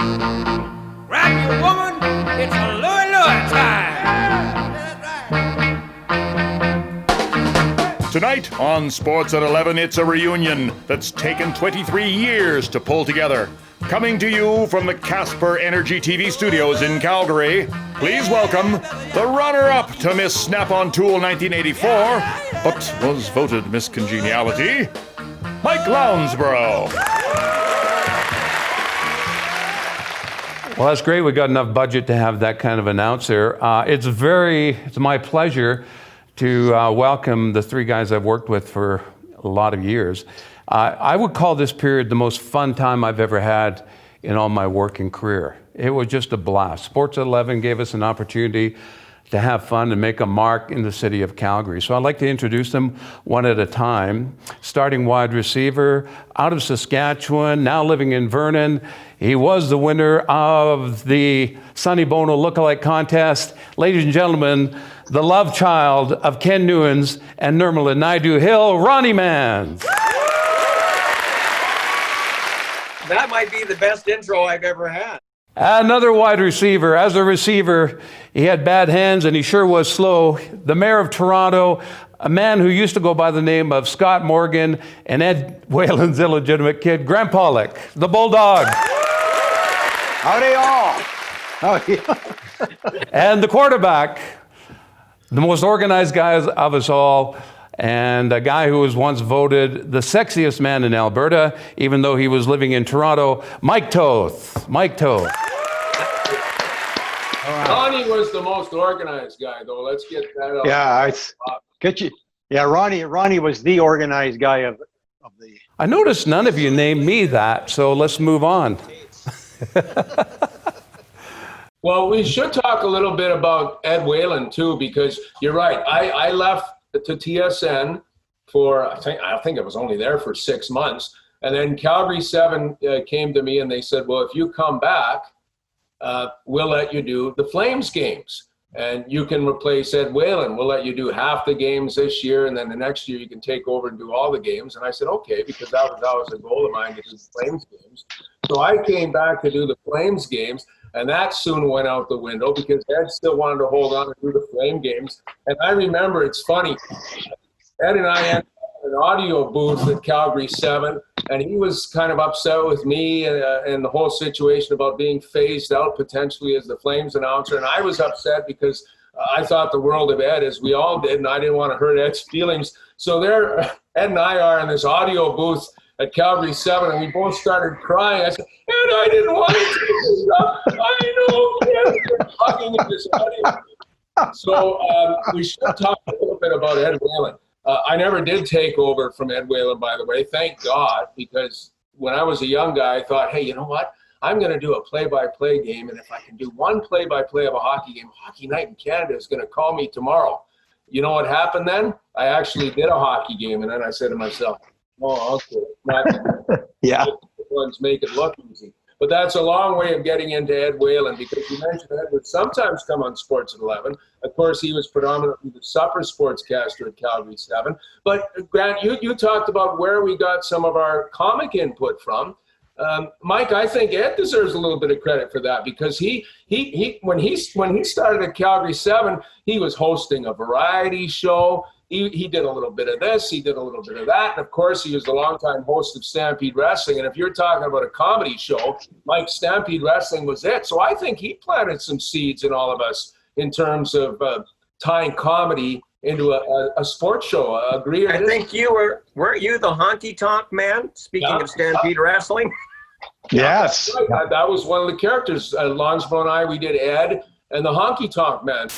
Rock your woman, it's a Louie Louie time. Tonight on Sports at 11, it's a reunion that's taken 23 years to pull together. Coming to you from the Casper Energy TV studios in Calgary, please welcome the runner-up to Miss Snap-on-Tool 1984, but was voted Miss Congeniality, Mike Lounsborough. Well, that's great. We got enough budget to have that kind of announcer. It's my pleasure to welcome the three guys I've worked with for a lot of years. I would call this period the most fun time I've ever had in all my working career. It was just a blast. Sports at 11 gave us an opportunity to have fun and make a mark in the city of Calgary. So I'd like to introduce them one at a time. Starting wide receiver, out of Saskatchewan, now living in Vernon. He was the winner of the Sonny Bono Lookalike Contest. Ladies and gentlemen, the love child of Ken Newens and Nirmala Naidu-Hill, Ronnie Man. That might be the best intro I've ever had. Another wide receiver. As a receiver, he had bad hands and he sure was slow. The mayor of Toronto, a man who used to go by the name of Scott Morgan and Ed Whalen's illegitimate kid, Grant Pollock, the Bulldog. Howdy all. Howdy. And the quarterback, the most organized guy of us all, and a guy who was once voted the sexiest man in Alberta, even though he was living in Toronto, Mike Toth. Mike Toth. Ronnie was the most organized guy, though. Let's get that out. Yeah, Ronnie was the organized guy of the. I noticed none of you named me that, so let's move on. Well, we should talk a little bit about Ed Whalen, too, because you're right. I left to TSN for, I think it was only there for 6 months. And then Calgary 7 came to me and they said, well, if you come back, we'll let you do the Flames games. And you can replace Ed Whalen. We'll let you do half the games this year, and then the next year you can take over and do all the games. And I said, okay, because that was always a goal of mine to do the Flames games. So I came back to do the Flames games, and that soon went out the window because Ed still wanted to hold on and do the Flame games. And I remember, it's funny, Ed and I had an audio booth at Calgary 7, and he was kind of upset with me and the whole situation about being phased out potentially as the Flames announcer. And I was upset because I thought the world of Ed, as we all did, and I didn't want to hurt Ed's feelings. So there, Ed and I are in this audio booth at Calgary 7, and we both started crying. I said, Ed, I didn't want to do this stuff. I know, Ed, you're talking in this audio. So we should talk a little bit about Ed Whalen. I never did take over from Ed Whalen, by the way, thank God, because when I was a young guy, I thought, hey, you know what? I'm going to do a play-by-play game, and if I can do one play-by-play of a hockey game, Hockey Night in Canada is going to call me tomorrow. You know what happened then? I actually did a hockey game, and then I said to myself, oh, okay, not yeah. the ones make it look easy. But that's a long way of getting into Ed Whalen, because you mentioned Ed would sometimes come on Sports at 11. Of course, he was predominantly the supper sportscaster at Calgary 7. But Grant, you talked about where we got some of our comic input from. Mike, I think Ed deserves a little bit of credit for that, because when he started at Calgary 7, he was hosting a variety show. He did a little bit of this, he did a little bit of that, and of course he was the longtime host of Stampede Wrestling. And if you're talking about a comedy show, Mike, Stampede Wrestling was it. So I think he planted some seeds in all of us in terms of tying comedy into a sports show. Agree? I think weren't you the Honky Tonk Man, speaking of Stampede Wrestling? Yes. Right. That was one of the characters. Lounsborough and I, we did Ed and the Honky Tonk Man.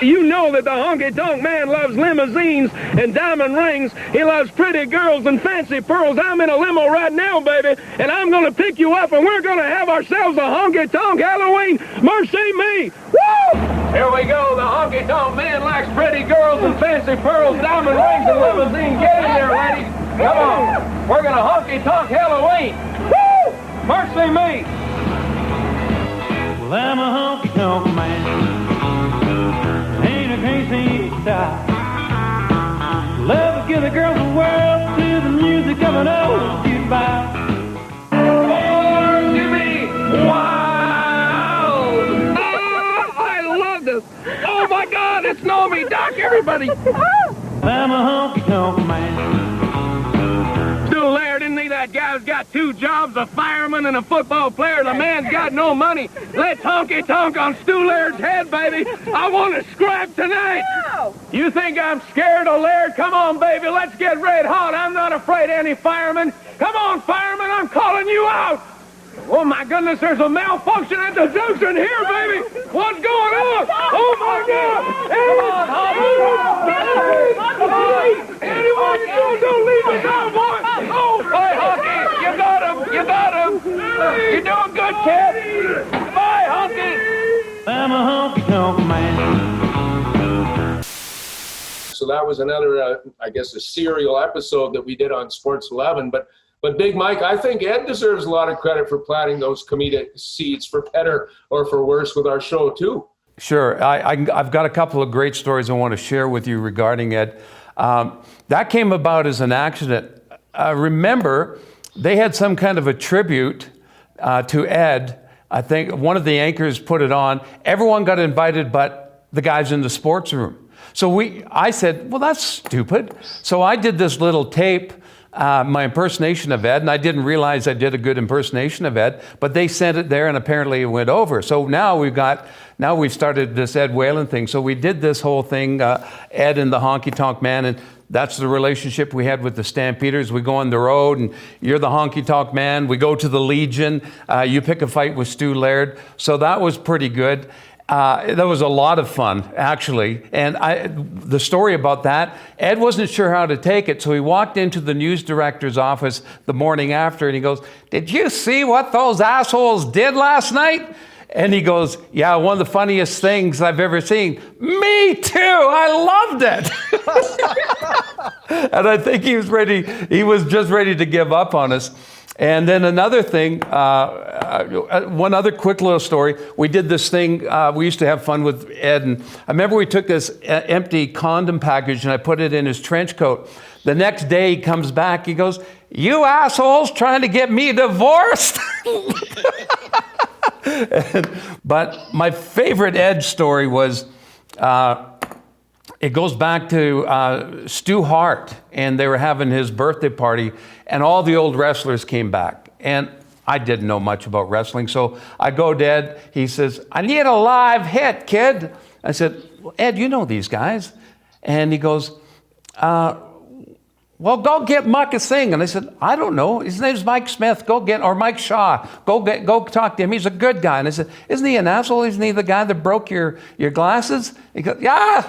You know that the Honky Tonk Man loves limousines and diamond rings. He loves pretty girls and fancy pearls. I'm in a limo right now, baby, and I'm going to pick you up, and we're going to have ourselves a Honky Tonk Halloween. Mercy me. Woo! Here we go. The Honky Tonk Man likes pretty girls and fancy pearls, diamond rings, and limousine. Get in there, lady. Come on. We're going to Honky Tonk Halloween. Woo! Mercy me. Well, I'm a honky tonk man. Ain't a crazy style. Love give the girls the world to the music of an old jukebox. Wow! I love this. Oh my God, it's Naomi Doc, everybody. I'm a honky tonk man. Stu Laird, isn't he that guy who's got 2 jobs, a fireman and a football player? The man's got no money. Let's honky tonk on Stu Laird's head, baby. I want to scrap tonight. No. You think I'm scared of Laird? Come on, baby, let's get red hot. I'm not afraid of any fireman. Come on, fireman, I'm calling you out. Oh, my goodness, there's a malfunction at the junction here, baby. What's going on? Oh, my God. Anyone you do, don't leave us out, boy. Oh, hey, Honky, you got him. You got him. You're doing good, kid. Bye, Honky. I'm a honky tonk man. So that was another, I guess, a serial episode that we did on Sports 11. But Big Mike, I think Ed deserves a lot of credit for planting those comedic seeds for better or for worse with our show, too. Sure. I've got a couple of great stories I want to share with you regarding Ed. That came about as an accident. Remember, they had some kind of a tribute to Ed. I think one of the anchors put it on. Everyone got invited but the guys in the sports room. So I said, well, that's stupid. So I did this little tape, my impersonation of Ed, and I didn't realize I did a good impersonation of Ed, but they sent it there and apparently it went over. So now we've started this Ed Whalen thing. So we did this whole thing, Ed and the Honky Tonk Man, and that's the relationship we had with the Stampeders. We go on the road and you're the Honky Tonk Man. We go to the Legion. You pick a fight with Stu Laird. So that was pretty good. That was a lot of fun, actually. And the story about that, Ed wasn't sure how to take it, so he walked into the news director's office the morning after, and he goes, "Did you see what those assholes did last night?" And he goes, "Yeah, one of the funniest things I've ever seen." "Me too, I loved it." And I think he was just ready to give up on us. And then another thing, one other quick little story. We did this thing, we used to have fun with Ed, and I remember we took this empty condom package and I put it in his trench coat. The next day he comes back, he goes, "You assholes trying to get me divorced?" But my favorite Ed story was, it goes back to Stu Hart, and they were having his birthday party, and all the old wrestlers came back. And I didn't know much about wrestling, so I go to Ed. He says, "I need a live hit, kid." I said, "Well, Ed, you know these guys." And he goes, "Well, go get Mucka Singh." And I said, "I don't know. His name's Mike Smith. Or Mike Shaw. Go talk to him. He's a good guy." And I said, "Isn't he an asshole? Isn't he the guy that broke your glasses?" He goes, "Yeah."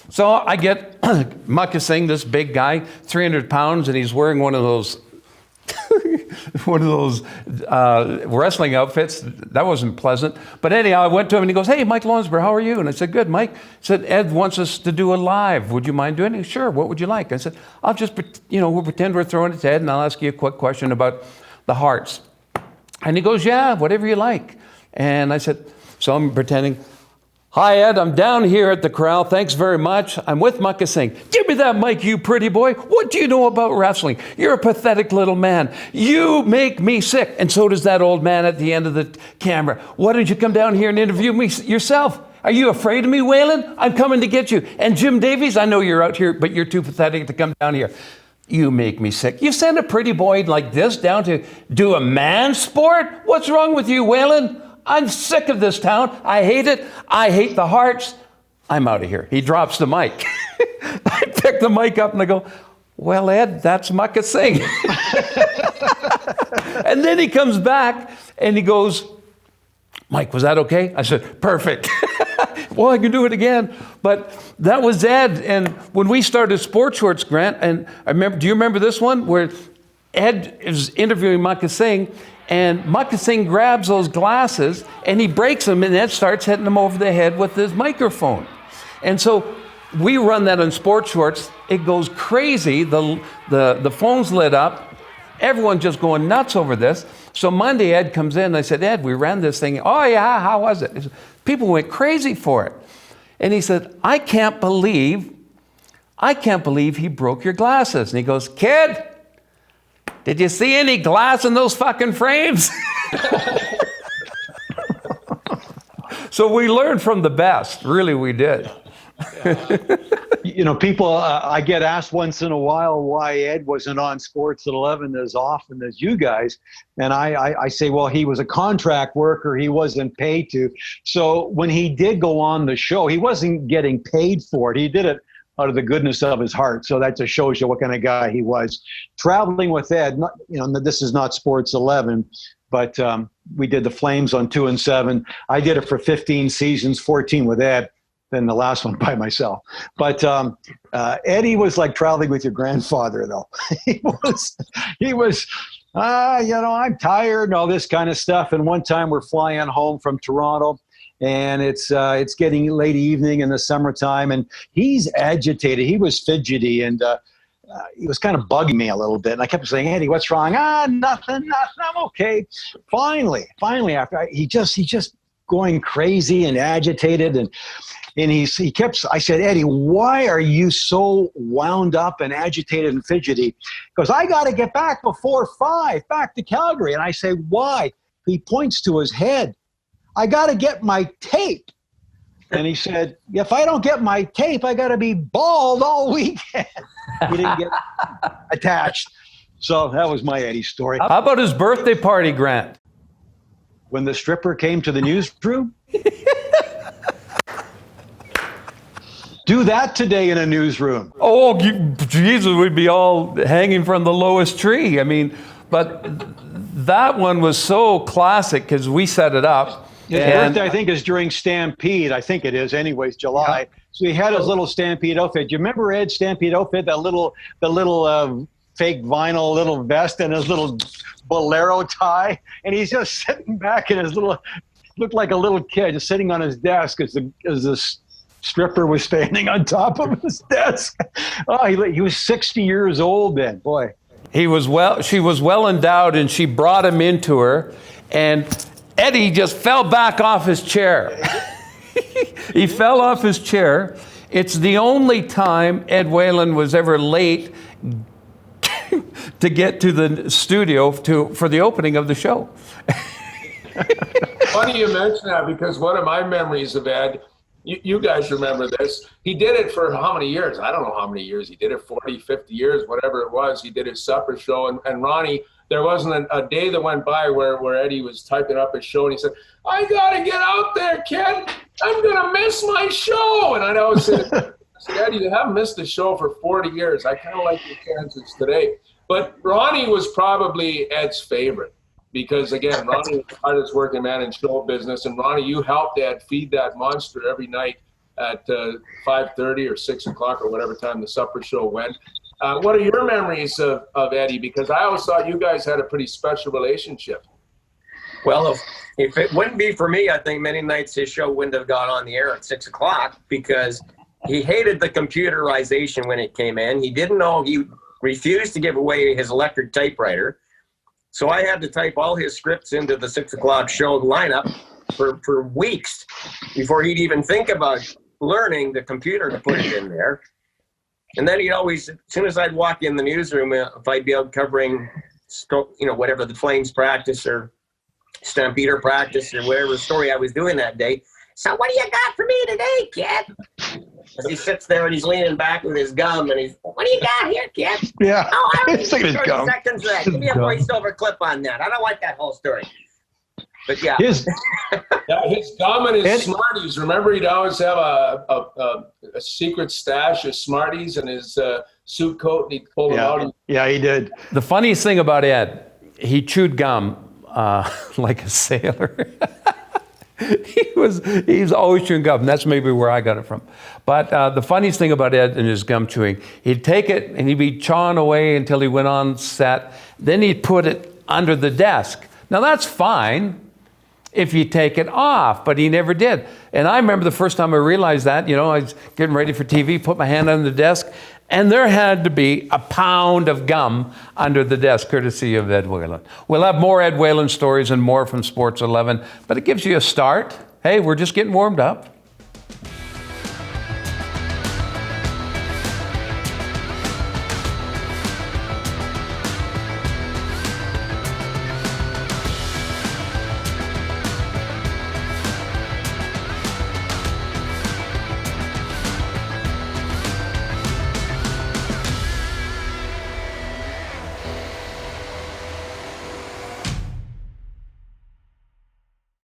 So I get Mucka Singh, this big guy, 300 pounds, and he's wearing one of those wrestling outfits. That wasn't pleasant. But anyhow, I went to him and he goes, "Hey, Mike Lonsberg, how are you?" And I said, "Good, Mike." He said, "Ed wants us to do a live. Would you mind doing it?" "Sure, what would you like?" I said, "I'll just, we'll pretend we're throwing it to Ed and I'll ask you a quick question about the Hearts." And he goes, "Yeah, whatever you like." And I said, so I'm pretending, "Hi, Ed, I'm down here at the corral. Thanks very much. I'm with Mucka Singh." "Give me that mic, you pretty boy. What do you know about wrestling? You're a pathetic little man. You make me sick." And so does that old man at the end of the camera. "Why don't you come down here and interview me yourself? Are you afraid of me, Whalen? I'm coming to get you. And Jim Davies, I know you're out here, but you're too pathetic to come down here." You make me sick. You send a pretty boy like this down to do a man's sport? What's wrong with you, Whalen? I'm sick of this town. I hate it. I hate the Hearts. I'm out of here. He drops the mic. I pick the mic up and I go, "Well, Ed, that's Mucka Singh." And then he comes back and he goes, "Mike, was that okay?" I said, "Perfect." "Well, I can do it again." But that was Ed. And when we started Sports Shorts, Grant, and do you remember this one where Ed is interviewing Mucka Singh, and Mucka Singh grabs those glasses and he breaks them, and Ed starts hitting them over the head with his microphone. And so we run that on Sports Shorts. It goes crazy. The phone's lit up. Everyone's just going nuts over this. So Monday, Ed comes in and I said, "Ed, we ran this thing." "Oh yeah, how was it?" He said, "People went crazy for it." And he said, I can't believe I can't believe he broke your glasses. And he goes, kid, did you see any glass in those fucking frames? So we learned from the best. Really, we did. You know, people, I get asked once in a while why Ed wasn't on Sports at 11 as often as you guys. And I say, well, he was a contract worker. He wasn't paid to. So when he did go on the show, he wasn't getting paid for it. He did it out of the goodness of his heart. So that just shows you what kind of guy he was. Traveling with Ed, you know, this is not Sports 11, but we did the Flames on 2 and 7. I did it for 15 seasons, 14 with Ed, then the last one by myself. But Eddie was like traveling with your grandfather, though. he was, you know, I'm tired and all this kind of stuff. And one time we're flying home from Toronto, and it's getting late evening in the summertime, and he's agitated. He was fidgety, and he was kind of bugging me a little bit. And I kept saying, Eddie, what's wrong? Nothing, I'm okay. Finally, after he just going crazy and agitated, and he kept, I said, Eddie, why are you so wound up and agitated and fidgety? Because I got to get back before 5, back to Calgary. And I say, why? He points to his head. I got to get my tape. And he said, if I don't get my tape, I got to be bald all weekend. He didn't get attached. So that was my Eddie story. How about his birthday party, Grant? When the stripper came to the newsroom? Do that today in a newsroom. Oh, Jesus, we'd be all hanging from the lowest tree. I mean, but that one was so classic because we set it up. His birthday, I think, is during Stampede. I think it is, anyways, July. Yeah. So he had his little Stampede outfit. Do you remember Ed's Stampede outfit? The little fake vinyl little vest and his little bolero tie. And he's just sitting back in his looked like a little kid, just sitting on his desk as the stripper was standing on top of his desk. Oh, he was 60 years old then, boy. She was well endowed, and she brought him into her, and Eddie just fell back off his chair. He fell off his chair. It's the only time Ed Whalen was ever late to get to the studio for the opening of the show. Funny you mention that, because one of my memories of Ed, you guys remember this, he did it for how many years? I don't know how many years. He did it 40, 50 years, whatever it was. He did his supper show. And Ronnie, there wasn't a day that went by where Eddie was typing up his show, and he said, I got to get out there, kid. I'm going to miss my show. And I always said, Eddie, you haven't missed the show for 40 years. I kind of like your chances today. But Ronnie was probably Ed's favorite because, again, Ronnie was the hardest working man in show business. And Ronnie, you helped Ed feed that monster every night at 5:30 or 6 o'clock or whatever time the supper show went. What are your memories of Eddie? Because I always thought you guys had a pretty special relationship. Well, if it wouldn't be for me, I think many nights his show wouldn't have gone on the air at 6 o'clock because he hated the computerization when it came in. He didn't know, he refused to give away his electric typewriter. So I had to type all his scripts into the 6 o'clock show lineup for weeks before he'd even think about learning the computer to put it in there. And then he'd always, as soon as I'd walk in the newsroom, if I'd be out covering, whatever the Flames practice or Stampeder practice or whatever story I was doing that day, so what do you got for me today, kid? As he sits there and he's leaning back with his gum and he's, what do you got here, kid? Yeah. Oh, I don't need It's like his 30 gum. seconds of that. Give me a voiceover clip on that. I don't like that whole story. But yeah. His gum and his Smarties. Remember, he'd always have a secret stash of Smarties in his suit coat, and he'd pull them out. Yeah, he did. The funniest thing about Ed, he chewed gum like a sailor. He's always chewing gum. And that's maybe where I got it from. But the funniest thing about Ed and his gum chewing, he'd take it and he'd be chawing away until he went on set. Then he'd put it under the desk. Now that's fine if you take it off, but he never did. And I remember the first time I realized that, I was getting ready for TV, put my hand on the desk, and there had to be a pound of gum under the desk, courtesy of Ed Whalen. We'll have more Ed Whalen stories and more from Sports 11, but it gives you a start. Hey, we're just getting warmed up.